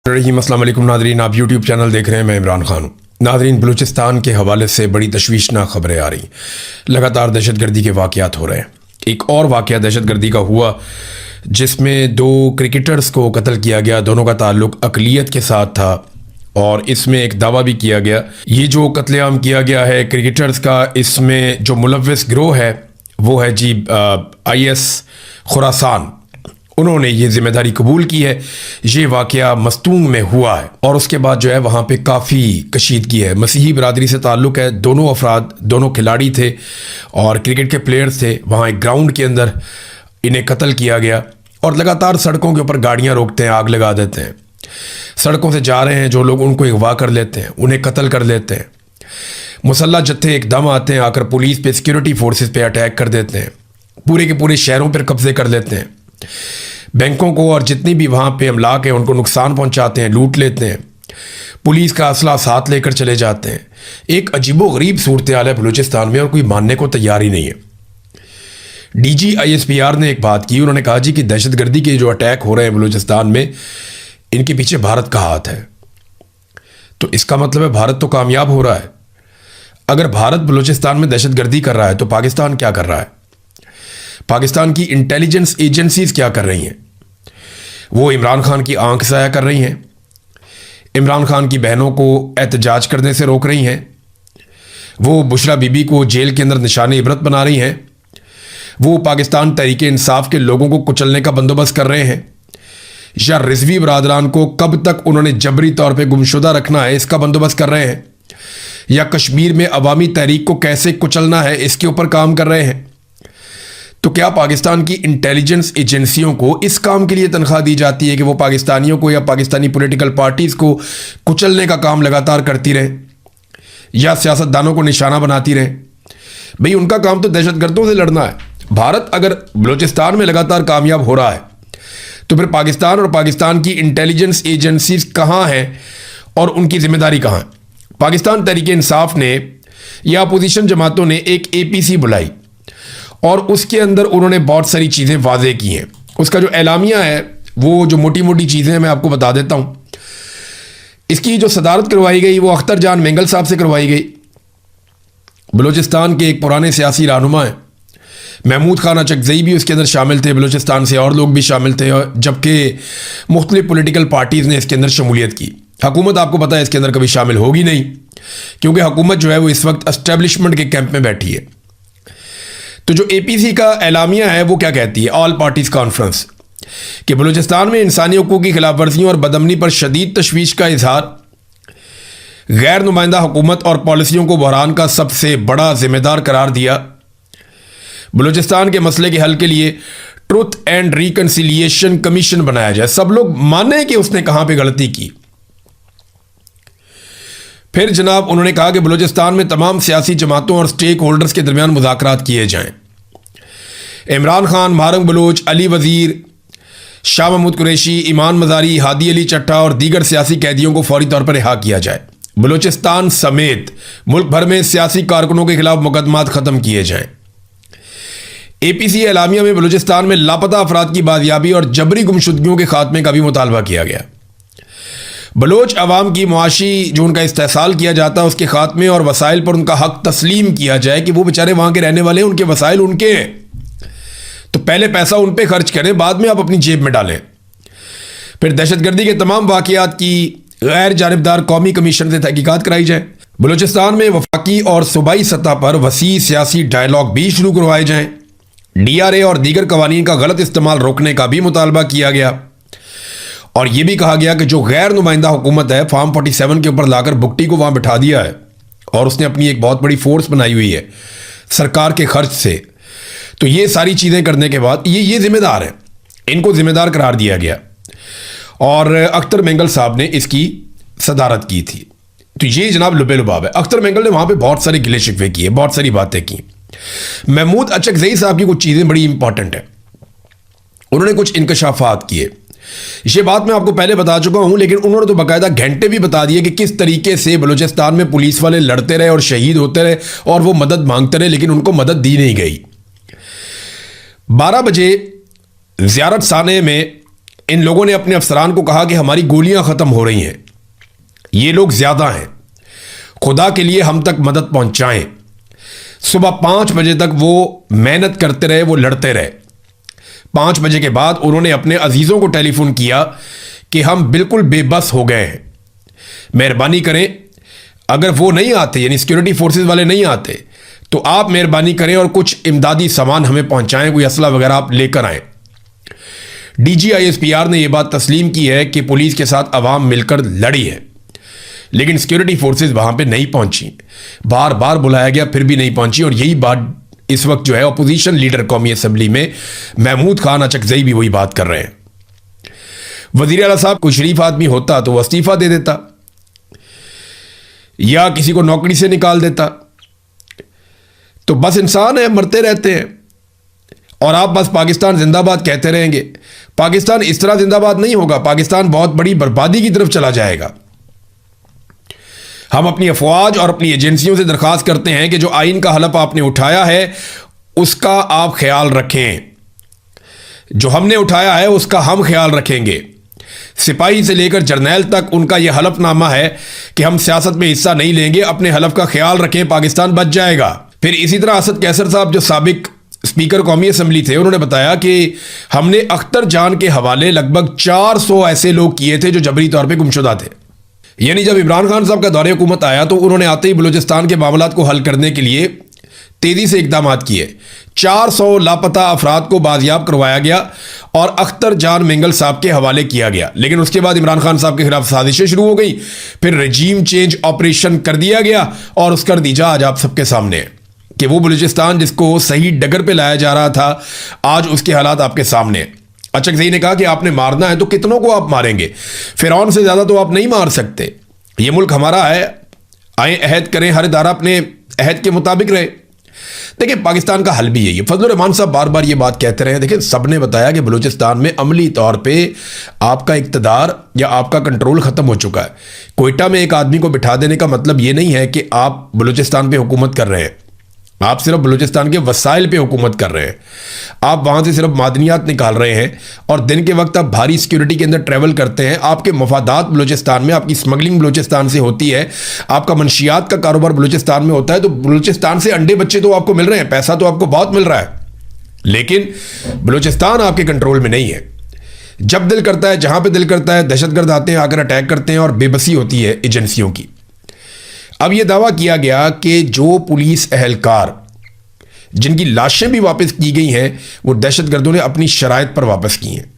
अस्सलाम वालेकुम नादरीन, आप यूट्यूब चैनल देख रहे हैं। मैं इमरान खान हूँ। नादरीन, बलूचिस्तान के हवाले से बड़ी तशवीशनाक खबरें आ रही। लगातार दहशतगर्दी के वाक़यात हो रहे हैं। एक और वाक़या दहशतगर्दी का हुआ जिसमें दो क्रिकेटर्स को कत्ल किया गया। दोनों का ताल्लुक अक़लियत के साथ था और इसमें एक दावा भी किया गया ये जो कत्लेआम किया गया है क्रिकेटर्स का, इसमें जो मुलव्विस गिरोह है वो है जी IS खुरासान। उन्होंने ये जिम्मेदारी कबूल की है। ये वाक़या मस्तूंग में हुआ है और उसके बाद जो है वहाँ पे काफ़ी कशीदगी है। मसीही बरादरी से ताल्लुक़ है। दोनों अफराद, दोनों खिलाड़ी थे और क्रिकेट के प्लेयर्स थे। वहाँ एक ग्राउंड के अंदर इन्हें कत्ल किया गया और लगातार सड़कों के ऊपर गाड़ियाँ रोकते हैं, आग लगा देते हैं। सड़कों से जा रहे हैं जो लोग उनको अगवा कर लेते हैं, उन्हें कत्ल कर लेते हैं। मुसल्ला जत्थे एकदम आते हैं, आकर पुलिस पे, सिक्योरिटी फोर्सेस पे अटैक कर देते हैं। पूरे के पूरे शहरों पर कब्जे कर लेते हैं। बैंकों को और जितनी भी वहाँ पे अमलाक है उनको नुकसान पहुँचाते हैं, लूट लेते हैं। पुलिस का असला साथ लेकर चले जाते हैं। एक अजीबो गरीब सूरत हाल है बलूचिस्तान में और कोई मानने को तैयार ही नहीं है। DG ISPR ने एक बात की। उन्होंने कहा जी कि दहशतगर्दी के जो अटैक हो रहे हैं बलूचिस्तान में, इनके पीछे भारत का हाथ है। तो इसका मतलब है भारत तो कामयाब हो रहा है। अगर भारत बलूचिस्तान में दहशतगर्दी कर रहा है तो पाकिस्तान क्या कर रहा है? पाकिस्तान की इंटेलिजेंस एजेंसीज क्या कर रही हैं? वो इमरान खान की आंख ज़ाया कर रही हैं। इमरान खान की बहनों को एहतजाज करने से रोक रही हैं। वो बुशरा बीबी को जेल के अंदर निशान इबरत बना रही हैं। वो पाकिस्तान तहरीक इंसाफ के लोगों को कुचलने का बंदोबस्त कर रहे हैं। या रिजवी बरादरान को कब तक उन्होंने जबरी तौर पर गुमशुदा रखना है, इसका बंदोबस्त कर रहे हैं। या कश्मीर में अवामी तहरीक को कैसे कुचलना है, इसके ऊपर काम कर रहे हैं। तो क्या पाकिस्तान की इंटेलिजेंस एजेंसियों को इस काम के लिए तनख्वाह दी जाती है कि वो पाकिस्तानियों को या पाकिस्तानी पॉलिटिकल पार्टीज़ को कुचलने का काम लगातार करती रहे या सियासतदानों को निशाना बनाती रहे? भाई, उनका काम तो दहशतगर्दों से लड़ना है। भारत अगर बलूचिस्तान में लगातार कामयाब हो रहा है तो फिर पाकिस्तान और पाकिस्तान की इंटेलिजेंस एजेंसीज कहाँ हैं और उनकी जिम्मेदारी कहाँ है? पाकिस्तान तहरीक इंसाफ ने या अपोजिशन जमातों ने एक APC बुलाई और उसके अंदर उन्होंने बहुत सारी चीज़ें वाज़े की हैं। उसका जो एलामिया है, वो जो मोटी मोटी चीज़ें हैं मैं आपको बता देता हूँ। इसकी जो सदारत करवाई गई वो अख्तर जान मेंगल साहब से करवाई गई। बलूचिस्तान के एक पुराने सियासी रहनुमा हैं। महमूद खान अचकज़ई भी उसके अंदर शामिल थे। बलूचिस्तान से और लोग भी शामिल थे, जबकि मुख्तलिफ पॉलिटिकल पार्टीज़ ने इसके अंदर शमूलियत की। हुकूमत आपको पता है इसके अंदर कभी शामिल होगी नहीं, क्योंकि हुकूमत जो है वो इस वक्त एस्टेब्लिशमेंट के कैंप में बैठी है। तो जो APC का एलामिया है वो क्या कहती है, ऑल पार्टीज कॉन्फ्रेंस, कि बलूचिस्तान में इंसानी हकूक़ की खिलाफ वर्जियों और बदअमनी पर शदीद तशवीश का इजहार, गैर नुमाइंदा हुकूमत और पॉलिसियों को बहरान का सबसे बड़ा जिम्मेदार करार दिया। बलूचिस्तान के मसले के हल के लिए ट्रुथ एंड रिकन्सिलिएशन कमीशन बनाया जाए। सब लोग माने कि उसने कहां पे गलती की। फिर जनाब उन्होंने कहा कि बलूचिस्तान में तमाम सियासी जमातों और स्टेक होल्डर्स के दरमियान मुज़ाकरात किए जाएं। इमरान खान, महारंग बलोच, अली वजीर, शाह महमूद कुरैशी, ईमान मज़ारी, हादी अली चट्टा और दीगर सियासी कैदियों को फौरी तौर पर रिहा किया जाए। बलूचिस्तान समेत मुल्क भर में सियासी कारकुनों के खिलाफ मुकदमात ख़त्म किए जाएं। APC एलामिया में बलूचिस्तान में लापता अफराद की बाजियाबी और जबरी गुमशुदगियों के खात्मे का भी मुतालबा किया गया। बलोच अवाम की मुआशी जो उनका इस्तेहसाल किया जाता है उसके खात्मे और वसाइल पर उनका हक तस्लीम किया जाए कि वो बेचारे वहाँ के रहने वाले हैं, उनके वसाइल उनके हैं, तो पहले पैसा उन पे खर्च करें, बाद में आप अपनी जेब में डालें। फिर दहशतगर्दी के तमाम वाक़यात की गैर जानिबदार कौमी कमीशन से तहकीकात कराई जाए। बलूचिस्तान में वफाकी और सूबाई सतह पर वसी सियासी डायलॉग भी शुरू करवाए जाएँ। DRA और दीगर कवानीन का गलत इस्तेमाल रोकने का भी मुतालबा किया गया और यह भी कहा गया कि जो गैर नुमाइंदा हुकूमत है, फार्म 47 के ऊपर लाकर बुकटी को वहां बिठा दिया है और उसने अपनी एक बहुत बड़ी फोर्स बनाई हुई है सरकार के खर्च से। तो ये सारी चीज़ें करने के बाद ये जिम्मेदार है, इनको जिम्मेदार करार दिया गया और अख्तर मेंगल साहब ने इसकी सदारत की थी। तो ये जनाब लुबे लुबाब है। अख्तर मेंगल ने वहां पर बहुत सारे गिले शिकवे किए, बहुत सारी बातें की। महमूद अचकज़ई साहब की कुछ चीज़ें बड़ी इंपॉर्टेंट है। उन्होंने कुछ इंकशाफात किए। ये बात मैं आपको पहले बता चुका हूं, लेकिन उन्होंने तो बाकायदा घंटे भी बता दिए कि किस तरीके से बलूचिस्तान में पुलिस वाले लड़ते रहे और शहीद होते रहे और वो मदद मांगते रहे, लेकिन उनको मदद दी नहीं गई। 12 बजे ज़ियारत साने में इन लोगों ने अपने अफसरान को कहा कि हमारी गोलियां खत्म हो रही हैं, ये लोग ज्यादा हैं, खुदा के लिए हम तक मदद पहुंचाएं। सुबह 5 बजे तक वो मेहनत करते रहे, वो लड़ते रहे। 5 बजे के बाद उन्होंने अपने अजीजों को टेलीफोन किया कि हम बिल्कुल बेबस हो गए हैं, मेहरबानी करें, अगर वो नहीं आते, यानी सिक्योरिटी फोर्सेस वाले नहीं आते, तो आप मेहरबानी करें और कुछ इमदादी सामान हमें पहुंचाएं, कोई असला वगैरह आप लेकर आएं। DGISPR ने यह बात तस्लीम की है कि पुलिस के साथ अवाम मिलकर लड़ी है, लेकिन सिक्योरिटी फोर्सेस वहां पे नहीं पहुंची। बार बार बुलाया गया, फिर भी नहीं पहुंची। और यही बात इस वक्त जो है अपोजिशन लीडर कौमी असम्बली में महमूद खान अचकजई भी वही बात कर रहे हैं। वजीर आला साहब कोई शरीफ आदमी होता तो वह इस्तीफा दे देता या किसी को नौकरी से निकाल देता। तो बस इंसान है, मरते रहते हैं और आप बस पाकिस्तान जिंदाबाद कहते रहेंगे। पाकिस्तान इस तरह जिंदाबाद नहीं होगा, पाकिस्तान बहुत बड़ी बर्बादी की तरफ चला जाएगा। हम अपनी अफवाज और अपनी एजेंसियों से दरखास्त करते हैं कि जो आइन का हलफ आपने उठाया है उसका आप ख्याल रखें, जो हमने उठाया है उसका हम ख्याल रखेंगे। सिपाही से लेकर जर्नैल तक उनका यह हलफनामा है कि हम सियासत में हिस्सा नहीं लेंगे, अपने हलफ का ख्याल रखें, पाकिस्तान बच जाएगा। फिर इसी तरह असद कैसर साहब जो साबिक स्पीकर कौमी असम्बली थे, उन्होंने बताया कि हमने अख्तर जान के हवाले लगभग 400 ऐसे लोग किए थे जो जबरी तौर पर गुमशुदा थे। यानी जब इमरान खान साहब का दौरे हुकूमत आया तो उन्होंने आते ही बलूचिस्तान के मामलात को हल करने के लिए तेजी से इकदाम किए। 400 लापता अफराद को बाजियाब करवाया गया और अख्तर जान मिंगल साहब के हवाले किया गया। लेकिन उसके बाद इमरान खान साहब के खिलाफ साजिशें शुरू हो गई, फिर रजीम चेंज ऑपरेशन कर दिया गया और उसका नतीजा आज आप सबके सामने है कि वो बलूचिस्तान जिसको सही डगर पे लाया जा रहा था, आज उसके हालात आपके सामने हैं। अचकजई ने कहा कि आपने मारना है तो कितनों को आप मारेंगे, फिरौन से ज्यादा तो आप नहीं मार सकते। ये मुल्क हमारा है, आए अहद करें, हर इदारा अपने अहद के मुताबिक रहे। देखिए पाकिस्तान का हल भी यही है। फजलुर रहमान साहब बार बार ये बात कहते रहे। देखिए सबने बताया कि बलूचिस्तान में अमली तौर पे आपका इक्तदार या आपका कंट्रोल खत्म हो चुका है। कोयटा में एक आदमी को बिठा देने का मतलब ये नहीं है कि आप बलूचिस्तान पे हुकूमत कर रहे हैं, आप सिर्फ बलूचिस्तान के वसाइल पे हुकूमत कर रहे हैं। आप वहां से सिर्फ मादनियात निकाल रहे हैं और दिन के वक्त आप भारी सिक्योरिटी के अंदर ट्रैवल करते हैं। आपके मफादात बलूचिस्तान में, आपकी स्मगलिंग बलूचिस्तान से होती है, आपका मंशियात का कारोबार बलूचिस्तान में होता है। तो बलूचिस्तान से अंडे बच्चे तो आपको मिल रहे हैं, पैसा तो आपको बहुत मिल रहा है, लेकिन बलूचिस्तान आपके कंट्रोल में नहीं है। जब दिल करता है, जहां पर दिल करता है, दहशतगर्द आते हैं, आकर अटैक करते हैं और बेबसी होती है एजेंसियों की। अब यह दावा किया गया कि जो पुलिस एहलकार जिनकी लाशें भी वापस की गई हैं वो दहशतगर्दों ने अपनी शराइत पर वापस की हैं।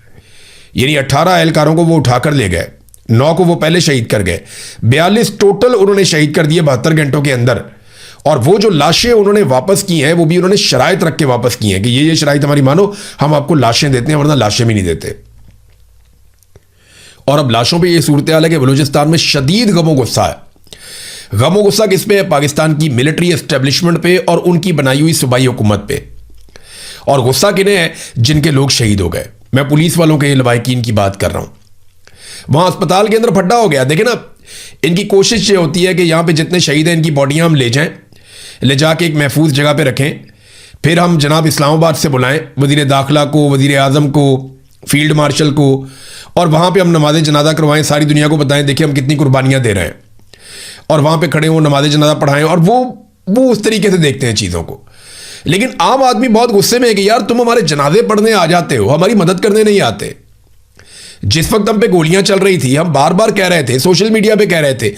यानी 18 एहलकारों को वो उठाकर ले गए, 9 को वो पहले शहीद कर गए, 42 टोटल उन्होंने शहीद कर दिए 72 घंटों के अंदर। और वो जो लाशें उन्होंने वापस की हैं वो भी उन्होंने शराइत रख के वापस की हैं कि ये शराइत हमारी मानो, हम आपको लाशें देते हैं, वरना लाशें भी नहीं देते। और अब लाशों पर यह सूरत हाल है कि बलूचिस्तान में शदीद गमो गुस्सा है। गमो गुस्सा किस पे है? पाकिस्तान की मिलिट्री एस्टेब्लिशमेंट पे और उनकी बनाई हुई सूबाई हुकूमत पे। और गुस्सा किन्हें है? जिनके लोग शहीद हो गए। मैं पुलिस वालों के लवाहिकीन की बात कर रहा हूं। वहां अस्पताल के अंदर फड्डा हो गया। देखे ना, इनकी कोशिश ये होती है कि यहां पे जितने शहीद हैं इनकी बॉडियां हम ले जाएं, ले जाके एक महफूज जगह पे रखें, फिर हम जनाब इस्लामाबाद से बुलाएं वजीर दाखिला को, वजीर आजम को, फील्ड मार्शल को, और वहां पर हम नमाज जनाजा करवाएं, सारी दुनिया को बताएं देखिए हम कितनी कुर्बानियां दे रहे हैं, और वहां पे खड़े हो नमाज जनाजा पढ़ाएं। और वो उस तरीके से देखते हैं चीजों को। लेकिन आम आदमी बहुत गुस्से में है कि यार तुम हमारे जनाजे पढ़ने आ जाते हो, हमारी मदद करने नहीं आते। जिस वक्त हम पे गोलियां चल रही थी, हम बार बार कह रहे थे, सोशल मीडिया पे कह रहे थे,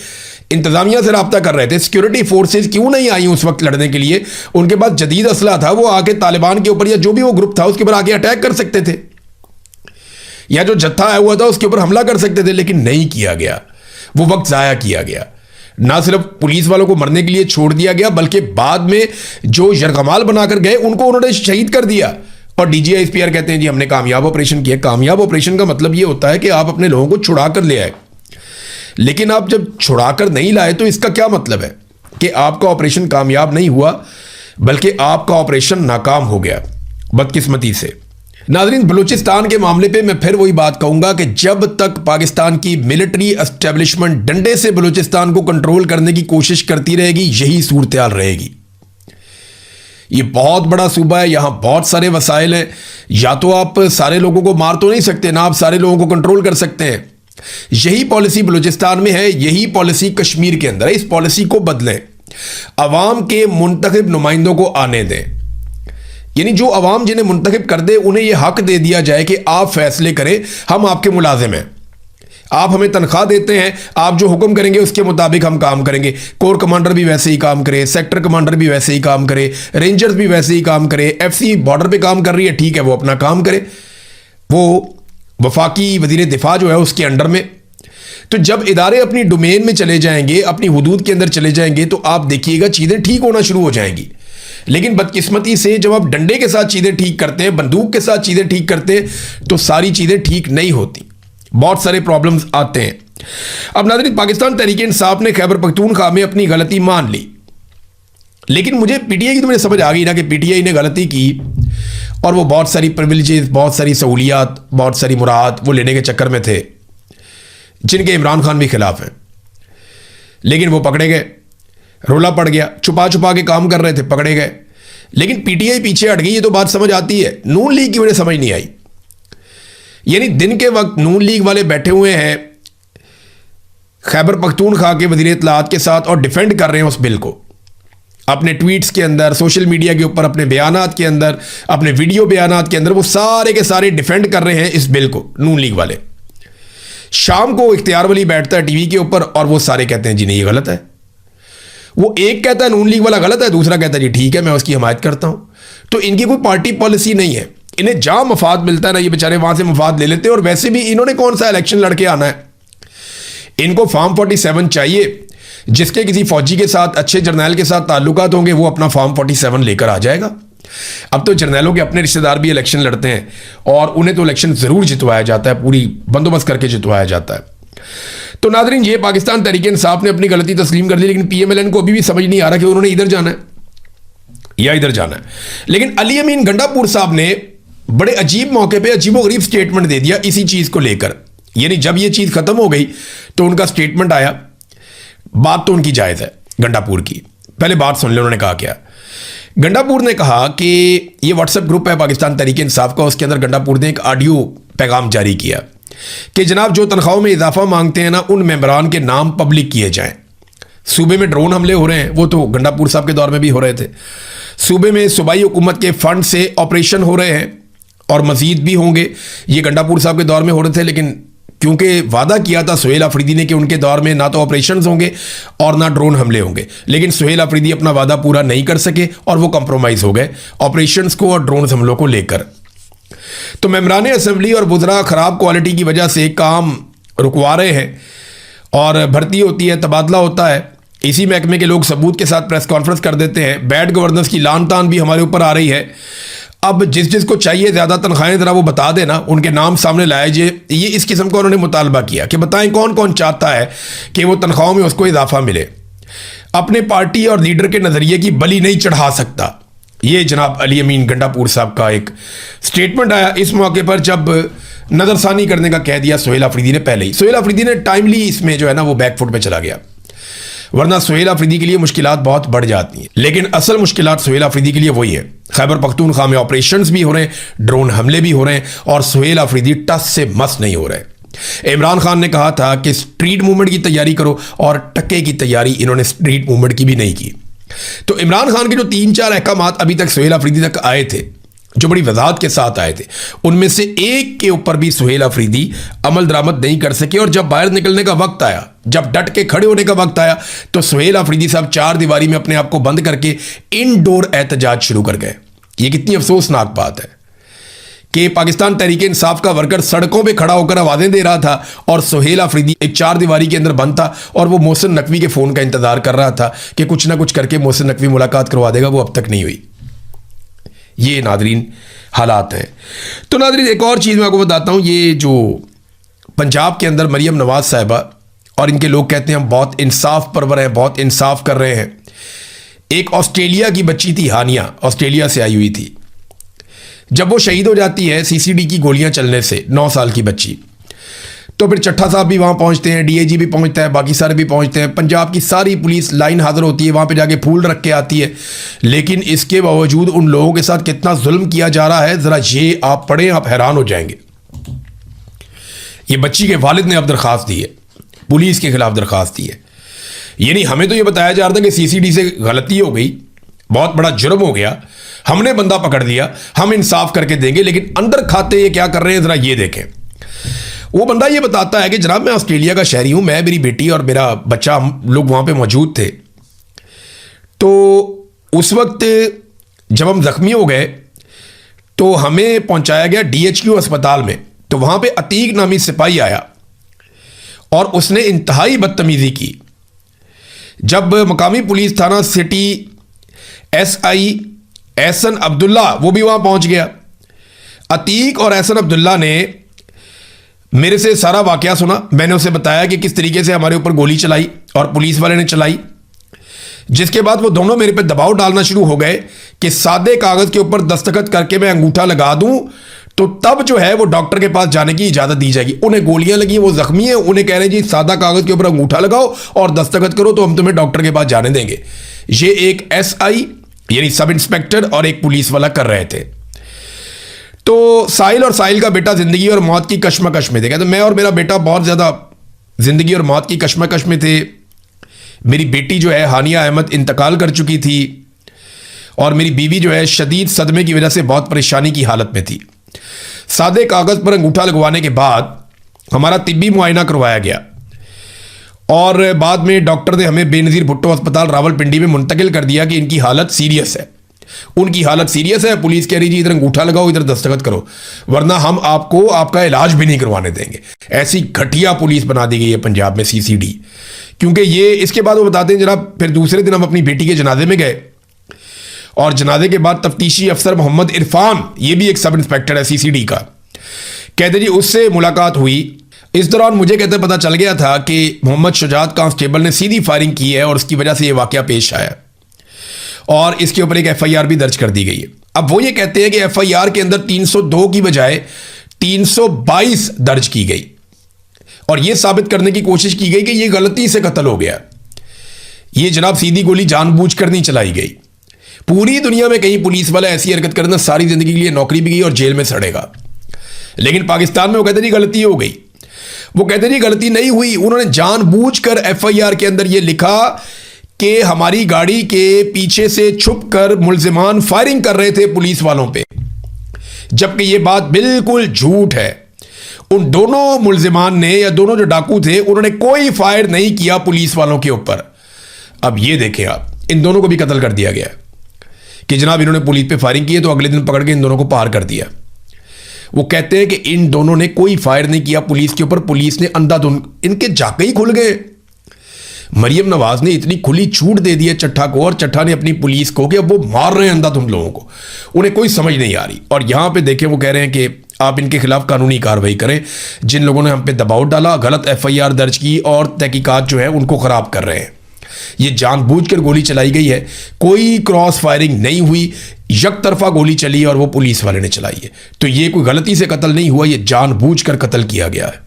इंतजामिया से राब्ता कर रहे थे, सिक्योरिटी फोर्सेज क्यों नहीं आई उस वक्त लड़ने के लिए? उनके पास जदीद असला था, वो आके तालिबान के ऊपर या जो भी वो ग्रुप था उसके ऊपर आके अटैक कर सकते थे, या जो जत्था आया हुआ था उसके ऊपर हमला कर सकते थे, लेकिन नहीं किया गया। वो वक्त जाया किया गया। ना सिर्फ पुलिस वालों को मरने के लिए छोड़ दिया गया, बल्कि बाद में जो यरगमाल बनाकर गए उनको उन्होंने शहीद कर दिया। और DGISPR कहते हैं जी हमने कामयाब ऑपरेशन किया। कामयाब ऑपरेशन का मतलब यह होता है कि आप अपने लोगों को छुड़ा कर ले आए, लेकिन आप जब छुड़ा कर नहीं लाए तो इसका क्या मतलब है कि आपका ऑपरेशन कामयाब नहीं हुआ, बल्कि आपका ऑपरेशन नाकाम हो गया बदकिस्मती से। नाज़रीन, बलूचिस्तान के मामले पे मैं फिर वही बात कहूंगा कि जब तक पाकिस्तान की मिलिट्री एस्टेब्लिशमेंट डंडे से बलूचिस्तान को कंट्रोल करने की कोशिश करती रहेगी, यही सूरत हाल रहेगी। ये बहुत बड़ा सूबा है, यहां बहुत सारे वसाइल हैं। या तो आप सारे लोगों को मार तो नहीं सकते ना, आप सारे लोगों को कंट्रोल कर सकते हैं। यही पॉलिसी बलूचिस्तान में है, यही पॉलिसी कश्मीर के अंदर है। इस पॉलिसी को बदलें, अवाम के मुंतखब नुमाइंदों को आने दें। यानी जो अवाम जिन्हें मुंतखब कर दे उन्हें यह हक दे दिया जाए कि आप फैसले करें, हम आपके मुलाजिम हैं, आप हमें तनख्वाह देते हैं, आप जो हुक्म करेंगे उसके मुताबिक हम काम करेंगे। कोर कमांडर भी वैसे ही काम करे, सेक्टर कमांडर भी वैसे ही काम करे, रेंजर्स भी वैसे ही काम करे। एफसी बॉर्डर पे काम कर रही है, ठीक है, वो अपना काम करे, वो वफाकी वजीर दिफा जो है उसके अंडर में। तो जब इदारे अपनी डोमेन में चले जाएंगे, अपनी हुदूद के अंदर चले जाएंगे, तो आप देखिएगा चीज़ें ठीक होना शुरू हो जाएंगी। लेकिन बदकिस्मती से जब आप डंडे के साथ चीज़ें ठीक करते हैं, बंदूक के साथ चीज़ें ठीक करते हैं, तो सारी चीज़ें ठीक नहीं होती, बहुत सारे प्रॉब्लम्स आते हैं। अब नाज़रीन, पाकिस्तान तहरीक-ए-इंसाफ ने खैबर पख्तूनख्वा में अपनी गलती मान ली, लेकिन मुझे पीटीआई की तो मुझे समझ आ गई ना कि पीटीआई ने गलती की और वो बहुत सारी प्रिविलेजेस, बहुत सारी सहूलियात, बहुत सारी मुराद वो लेने के चक्कर में थे जिनके इमरान खान भी खिलाफ हैं। लेकिन वो पकड़े गए, रोला पड़ गया, छुपा छुपा के काम कर रहे थे, पकड़े गए। लेकिन पीटीआई पीछे हट गई, ये तो बात समझ आती है। नून लीग की मुझे समझ नहीं आई। यानी दिन के वक्त नून लीग वाले बैठे हुए हैं खैबर पख्तूनख्वा के वज़ीर इत्तलाआत के साथ और डिफेंड कर रहे हैं उस बिल को, अपने ट्वीट्स के अंदर, सोशल मीडिया के ऊपर, अपने बयानात के अंदर, अपने वीडियो बयानात के अंदर, वो सारे के सारे डिफेंड कर रहे हैं इस बिल को, नून लीग वाले। शाम को इख्तियार वली बैठता है टीवी के ऊपर और वो सारे कहते हैं जी नहीं ये गलत है। वो एक कहता है नून लीग वाला गलत है, दूसरा कहता है जी ठीक है मैं उसकी हमायत करता हूं। तो इनकी कोई पार्टी पॉलिसी नहीं है, इन्हें जहां मफाद मिलता है ना ये बेचारे वहां से मफाद ले लेते हैं। और वैसे भी इन्होंने कौन सा इलेक्शन लड़के आना है, इनको फॉर्म 47 चाहिए। जिसके किसी फौजी के साथ, अच्छे जर्नैल के साथ ताल्लुकात होंगे, वो अपना फॉर्म 47 लेकर आ जाएगा। अब तो जर्नैलों के अपने रिश्तेदार भी इलेक्शन लड़ते हैं और उन्हें तो इलेक्शन जरूर जितवाया जाता है, पूरी बंदोबस्त करके जितवाया जाता है। तो नाज़रीन, ये पाकिस्तान तहरीक-ए-इंसाफ ने अपनी गलती तस्लीम कर ली, लेकिन पीएमएलएन को अभी भी समझ नहीं आ रहा कि उन्होंने इधर जाना है या इधर जाना है। लेकिन अली अमीन गंडापुर साहब ने बड़े अजीब मौके पे अजीबोगरीब स्टेटमेंट दे दिया इसी चीज को लेकर। यानी जब ये चीज खत्म हो गई तो उनका स्टेटमेंट आया। बात तो उनकी जायज है गंडापुर की, पहले बात सुन ले उन्होंने कहा क्या। गंडापुर ने कहा कि ये व्हाट्सएप ग्रुप है पाकिस्तान तहरीक-ए-इंसाफ का, उसके अंदर गंडापुर ने एक ऑडियो पैगाम जारी किया कि जनाब जो तनख्वाहों में इजाफा मांगते हैं ना, उन मेंबरान के नाम पब्लिक किए जाएं। सूबे में ड्रोन हमले हो रहे हैं, वो तो गंडापुर साहब के दौर में भी हो रहे थे। सूबे में सूबाई हुकूमत के फंड से ऑपरेशन हो रहे हैं और मजीद भी होंगे, ये गंडापुर साहब के दौर में हो रहे थे। लेकिन क्योंकि वादा किया था सुहेल अफरीदी ने कि उनके दौर में ना तो ऑपरेशंस होंगे और ना ड्रोन हमले होंगे, लेकिन सुहेल अफरीदी अपना वादा पूरा नहीं कर सके और वो कंप्रोमाइज़ हो गए ऑपरेशंस को और ड्रोन हमलों को लेकर। तो मेंबरान असेंबली और वुज़रा ख़राब क्वालिटी की वजह से काम रुकवा रहे हैं और भर्ती होती है, तबादला होता है, इसी महकमे के लोग सबूत के साथ प्रेस कॉन्फ्रेंस कर देते हैं। बैड गवर्नेंस की लान तान भी हमारे ऊपर आ रही है। अब जिस जिसको चाहिए ज़्यादा तनख्वाहें ज़रा वो बता देना, उनके नाम सामने लाए जे। ये इस किस्म का उन्होंने मुतालबा किया कि बताएं कौन कौन चाहता है कि वो तनख्वाहों में उसको इजाफा मिले। अपने पार्टी और लीडर के नज़रिए की बलि नहीं चढ़ा सकता। ये जनाब अली अमीन गंडापुर साहब का एक स्टेटमेंट आया इस मौके पर, जब नज़रसानी करने का कह दिया सुहेल अफरीदी ने पहले ही। सुहेल अफरीदी ने टाइमली इसमें जो है ना वो बैकफुट पे चला गया, वरना सुहेल अफरीदी के लिए मुश्किलात बहुत बढ़ जाती हैं। लेकिन असल मुश्किलात सुहेल अफरीदी के लिए वही है। खैबर पख्तूनख्वा में ऑपरेशंस भी हो रहे हैं, ड्रोन हमले भी हो रहे हैं और सुहेल अफरीदी टस से मस नहीं हो रहे। इमरान खान ने कहा था कि स्ट्रीट मूवमेंट की तैयारी करो और टक्के की तैयारी इन्होंने स्ट्रीट मूवमेंट की भी नहीं की। तो इमरान खान के जो 3-4 अहकामात अभी तक सुहेल अफरीदी तक आए थे, जो बड़ी वजाहत के साथ आए थे, उनमें से एक के ऊपर भी सुहेल अफरीदी अमल दरामद नहीं कर सके। और जब बाहर निकलने का वक्त आया, जब डट के खड़े होने का वक्त आया, तो सुहेल अफरीदी साहब 4 दीवारी में अपने आप को बंद करके इनडोर एहतजाज शुरू कर गए। ये कितनी अफसोसनाक बात है कि पाकिस्तान तहरीक-ए-इंसाफ का वर्कर सड़कों पे खड़ा होकर आवाजें दे रहा था और सुहेल अफरीदी एक 4 दीवारी के अंदर बंद था और वो मोहसिन नकवी के फ़ोन का इंतजार कर रहा था कि कुछ ना कुछ करके मोहसिन नकवी मुलाकात करवा देगा। वो अब तक नहीं हुई। ये नादरीन हालात हैं। तो नादरीन एक और चीज़ मैं आपको बताता हूँ, ये जो पंजाब के अंदर मरियम नवाज साहिबा और इनके लोग कहते हैं हम बहुत इंसाफ परवर हैं, बहुत इंसाफ कर रहे हैं। एक ऑस्ट्रेलिया की बच्ची थी हानिया, ऑस्ट्रेलिया से आई हुई थी। जब वो शहीद हो जाती है सीसीडी की गोलियां चलने से, 9 साल की बच्ची, तो फिर चट्टा साहब भी वहाँ पहुँचते हैं, डीआईजी भी पहुँचता है, बाकी सारे भी पहुँचते हैं, पंजाब की सारी पुलिस लाइन हाजिर होती है, वहाँ पे जाके फूल रख के आती है। लेकिन इसके बावजूद उन लोगों के साथ कितना जुल्म किया जा रहा है, ज़रा ये आप पढ़ें, आप हैरान हो जाएंगे। ये बच्ची के वालिद ने अब दरख्वास्त दी है, पुलिस के खिलाफ दरख्वास्त दी है। यानी हमें तो ये बताया जा रहा था कि सीसीडी से गलती हो गई, बहुत बड़ा जुर्म हो गया, हमने बंदा पकड़ दिया, हम इंसाफ करके देंगे, लेकिन अंदर खाते ये क्या कर रहे हैं ज़रा ये देखें। वो बंदा ये बताता है कि जनाब मैं ऑस्ट्रेलिया का शहरी हूं, मैं, मेरी बेटी और मेरा बच्चा, हम लोग वहां पे मौजूद थे। तो उस वक्त जब हम जख्मी हो गए तो हमें पहुंचाया गया डीएचक्यू अस्पताल में। तो वहां पे अतीक नामी सिपाही आया और उसने इंतहाई बदतमीजी की। जब मकामी पुलिस थाना सिटी एसआई एहसन अब्दुल्ला वो भी वहां पहुंच गया। अतीक और एहसन अब्दुल्ला ने मेरे से सारा वाकया सुना। मैंने उसे बताया कि किस तरीके से हमारे ऊपर गोली चलाई और पुलिस वाले ने चलाई, जिसके बाद वो दोनों मेरे पे दबाव डालना शुरू हो गए कि सादे कागज के ऊपर दस्तखत करके मैं अंगूठा लगा दूं तो तब जो है वो डॉक्टर के पास जाने की इजाजत दी जाएगी। उन्हें गोलियां लगी, वो जख्मी है, उन्हें कह रहे हैं जी सादा कागज के ऊपर अंगूठा लगाओ और दस्तखत करो तो हम तुम्हें डॉक्टर के पास जाने देंगे। ये एक एसआई यानी सब इंस्पेक्टर और एक पुलिस वाला कर रहे थे। तो साहिल और साहिल का बेटा जिंदगी और मौत की कश्मकश में थे। कहते मैं और मेरा बेटा बहुत ज़्यादा जिंदगी और मौत की कश्मकश में थे। मेरी बेटी जो है हानिया अहमद इंतकाल कर चुकी थी और मेरी बीवी जो है शदीद सदमे की वजह से बहुत परेशानी की हालत में थी। सादे कागज़ पर अंगूठा लगवाने के बाद हमारा तिब्बी मुआयना करवाया गया और बाद में डॉक्टर ने हमें बेनज़ीर भुट्टो अस्पताल रावलपिंडी में मुंतकिल कर दिया कि इनकी हालत सीरियस है। उनकी हालत सीरियस है, पुलिस कह रही जी इधर अंगूठा लगाओ, इधर दस्तखत करो, वरना हम आपको आपका इलाज भी नहीं करवाने देंगे। ऐसी घटिया पुलिस बना दी गई है पंजाब में सीसीडी। क्योंकि ये इसके बाद वो बताते हैं जनाब फिर दूसरे दिन हम अपनी बेटी के जनाजे में गए और जनाजे के बाद तफ्तीशी अफसर मोहम्मद इरफान, ये भी एक सब इंस्पेक्टर है सीसीडी का, कहते जी उससे मुलाकात हुई। इस दौरान मुझे कहते पता चल गया था कि मोहम्मद शुजात कांस्टेबल ने सीधी फायरिंग की है और उसकी वजह से ये वाकया पेश आया और इसके ऊपर एक एफआईआर भी दर्ज कर दी गई है। अब वो ये कहते हैं कि एफआईआर के अंदर 302 की बजाय 322 दर्ज की गई और ये साबित करने की कोशिश की गई कि ये गलती से कत्ल हो गया। ये जनाब सीधी गोली जानबूझकर नहीं चलाई गई। पूरी दुनिया में कहीं पुलिस वाला ऐसी हरकत करना सारी जिंदगी के लिए नौकरी भी गई और जेल में सड़ेगा, लेकिन पाकिस्तान में वो कहते नहीं गलती हो गई। वो कहते नहीं गलती नहीं हुई, उन्होंने जानबूझकर एफआईआर के अंदर ये लिखा कि हमारी गाड़ी के पीछे से छुपकर मुल्जिमान फायरिंग कर रहे थे पुलिस वालों पे, जबकि ये बात बिल्कुल झूठ है। उन दोनों मुल्जिमान ने या दोनों जो डाकू थे उन्होंने कोई फायर नहीं किया पुलिस वालों के ऊपर। अब ये देखें आप, इन दोनों को भी कत्ल कर दिया गया कि जनाब इन्होंने पुलिस पे फायरिंग की है तो अगले दिन पकड़ के इन दोनों को पार कर दिया। वो कहते हैं कि इन दोनों ने कोई फायर नहीं किया पुलिस के ऊपर, पुलिस ने अंधाधुंध, इनके जाके ही खुल गए। मरियम नवाज ने इतनी खुली छूट दे दी है चट्टा को और चट्टा ने अपनी पुलिस को कि अब वो मार रहे हैं अंधाधुंध लोगों को, उन्हें कोई समझ नहीं आ रही। और यहां पे देखें वो कह रहे हैं कि आप इनके खिलाफ कानूनी कार्रवाई करें, जिन लोगों ने हम पे दबाव डाला, गलत एफआईआर दर्ज की और तहकीकात जो है उनको खराब कर रहे हैं। ये जानबूझकर गोली चलाई गई है, कोई क्रॉस फायरिंग नहीं हुई, एक तरफा गोली चली और वो पुलिस वाले ने चलाई है। तो ये कोई गलती से कत्ल नहीं हुआ, ये जानबूझकर कत्ल किया गया है।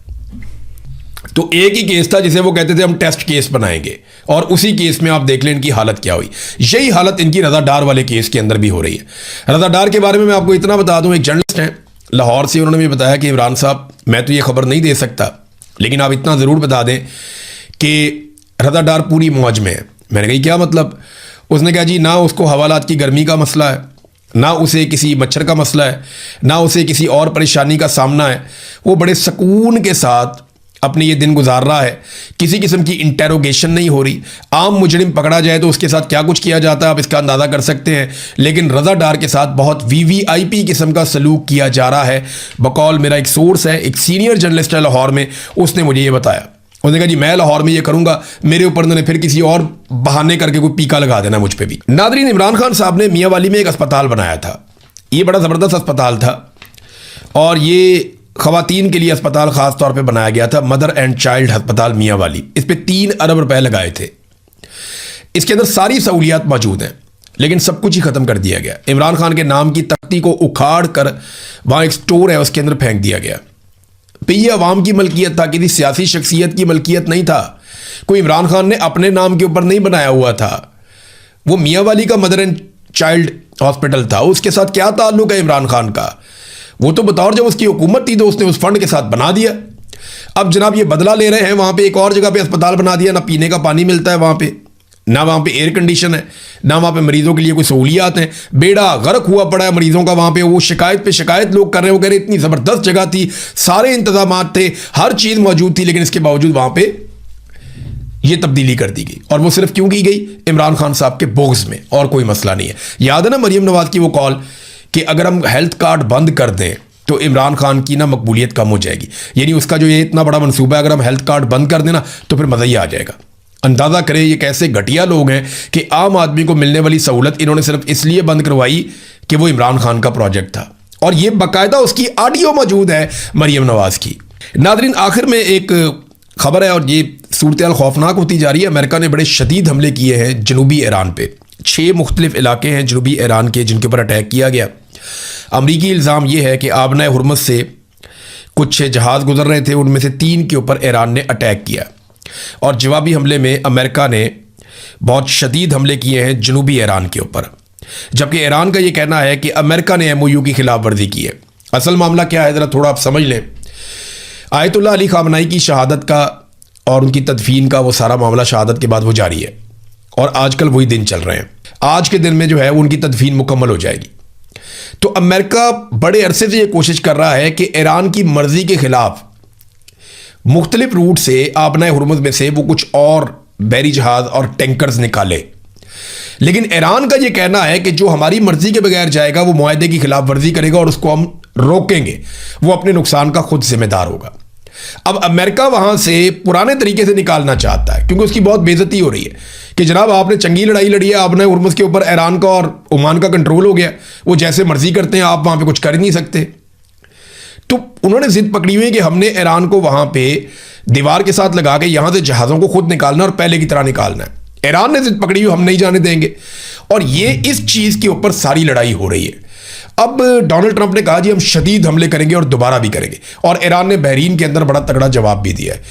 तो एक ही केस था जिसे वो कहते थे हम टेस्ट केस बनाएंगे और उसी केस में आप देख लें इनकी हालत क्या हुई। यही हालत इनकी रज़ा डार वाले केस के अंदर भी हो रही है। रज़ा डार के बारे में मैं आपको इतना बता दूं, एक जर्नलिस्ट हैं लाहौर से, उन्होंने भी बताया कि इमरान साहब मैं तो ये खबर नहीं दे सकता, लेकिन आप इतना ज़रूर बता दें कि रज़ा डार पूरी मौज में है। मैंने कहा क्या मतलब? उसने कहा जी ना उसको हवालात की गर्मी का मसला है, ना उसे किसी मच्छर का मसला है, ना उसे किसी और परेशानी का सामना है। वो बड़े सुकून के साथ अपने ये दिन गुजार रहा है, किसी किस्म की इंटेरोगेशन नहीं हो रही। आम मुजरिम पकड़ा जाए तो उसके साथ क्या कुछ किया जाता है आप इसका अंदाज़ा कर सकते हैं, लेकिन रज़ा डार के साथ बहुत वीवीआईपी किस्म का सलूक किया जा रहा है। बकौल मेरा एक सोर्स है, एक सीनियर जर्नलिस्ट है लाहौर में, उसने मुझे ये बताया। उसने कहा जी मैं लाहौर में ये करूंगा, मेरे ऊपर उन्होंने फिर किसी और बहाने करके कोई पीका लगा देना मुझ पे भी। नादरीन, इमरान खान साहब ने मियाँ वाली में एक अस्पताल बनाया था। ये बड़ा ज़बरदस्त अस्पताल था और ये ख़वातीन के लिए अस्पताल ख़ास तौर पे बनाया गया था, मदर एंड चाइल्ड अस्पताल मियाँ वाली। इस पे 3 अरब रुपए लगाए थे। इसके अंदर सारी सहूलियात मौजूद हैं, लेकिन सब कुछ ही ख़त्म कर दिया गया। इमरान खान के नाम की तख्ती को उखाड़ कर वहाँ एक स्टोर है उसके अंदर फेंक दिया गया। पे ये अवाम की मलकियत था, किसी सियासी शख्सियत की मलकियत नहीं था। कोई इमरान खान ने अपने नाम के ऊपर नहीं बनाया हुआ था। वो मियाँ वाली का मदर एंड चाइल्ड हॉस्पिटल था, उसके साथ क्या ताल्लुक है इमरान खान का? वो तो बतौर जब उसकी हुकूमत थी तो उसने उस फंड के साथ बना दिया। अब जनाब ये बदला ले रहे हैं, वहाँ पे एक और जगह पे अस्पताल बना दिया, ना पीने का पानी मिलता है वहाँ पे, ना वहाँ पे एयर कंडीशन है, ना वहाँ पे मरीजों के लिए कोई सहूलियात हैं। बेड़ा गर्क हुआ पड़ा है मरीजों का वहाँ पे। वो शिकायत पे शिकायत लोग कर रहे हैं, वो कह रहे इतनी ज़बरदस्त जगह थी, सारे इंतजामात थे, हर चीज़ मौजूद थी, लेकिन इसके बावजूद वहाँ पे ये तब्दीली कर दी गई। और वो सिर्फ क्यों की गई? इमरान खान साहब के बोग्स में, और कोई मसला नहीं है। याद है ना मरीम नवाज की वो कॉल कि अगर हम हेल्थ कार्ड बंद कर दें तो इमरान खान की ना मकबूलियत कम हो जाएगी। यानी उसका जो ये इतना बड़ा मनसूबा है, अगर हम हेल्थ कार्ड बंद कर देना तो फिर मज़ा ही आ जाएगा। अंदाज़ा करें ये कैसे घटिया लोग हैं कि आम आदमी को मिलने वाली सहूलत इन्होंने सिर्फ इसलिए बंद करवाई कि वो इमरान खान का प्रोजेक्ट था। और ये बाकायदा उसकी ऑडियो मौजूद है मरीम नवाज की। नादरीन, आखिर में एक खबर है और ये सूरत खौफनाक होती जा रही है। अमेरिका ने बड़े शदीद हमले किए हैं जनूबी ईरान पे। 6 मुख्तलिफ इलाके हैं जनूबी ईरान के जिनके ऊपर अटैक किया गया। अमरीकी इल्ज़ाम यह है कि आबना हुर्मुज़ से कुछ जहाज़ गुजर रहे थे, उनमें से 3 के ऊपर ईरान ने अटैक किया और जवाबी हमले में अमेरिका ने बहुत शदीद हमले किए हैं जनूबी ईरान के ऊपर। जबकि ईरान का यह कहना है कि अमेरिका ने MOU की खिलाफ वर्जी की है। असल मामला क्या है ज़रा थोड़ा आप समझ लें। आयतुल्लाह अली खामनाई की शहादत का और उनकी तदफीन का वो सारा मामला शहादत के बाद वो जारी है और आजकल वही दिन चल रहे हैं। आज के दिन में जो है वो उनकी तदफीन मुकम्मल हो जाएगी। तो अमेरिका बड़े अरसे से ये कोशिश कर रहा है कि ईरान की मर्जी के खिलाफ मुख्तलिफ रूट से आबना हुर्मुज़ में से वो कुछ और बहरी जहाज और टैंकर्स निकाले। लेकिन ईरान का ये कहना है कि जो हमारी मर्जी के बगैर जाएगा वो मुआहदे की खिलाफ वर्जी करेगा और उसको हम रोकेंगे, वो अपने नुकसान का खुद जिम्मेदार होगा। अब अमेरिका वहां से पुराने तरीके से निकालना चाहता है क्योंकि उसकी बहुत बेइज्जती हो रही है कि जनाब आपने चंगी लड़ाई लड़ी है, आबना हुर्मुज़ के ऊपर ईरान का और ओमान का कंट्रोल हो गया, वो जैसे मर्जी करते हैं, आप वहां पे कुछ कर ही नहीं सकते। तो उन्होंने जिद पकड़ी हुई है कि हमने ईरान को वहां पे दीवार के साथ लगा के यहां से जहाज़ों को खुद निकालना और पहले की तरह निकालना है। ईरान ने जिद पकड़ी हुई, हम नहीं जाने देंगे। और ये इस चीज़ के ऊपर सारी लड़ाई हो रही है। अब डोनाल्ड ट्रंप ने कहा जी हम शदीद हमले करेंगे और दोबारा भी करेंगे, और ईरान ने बहरीन के अंदर बड़ा तगड़ा जवाब भी दिया है।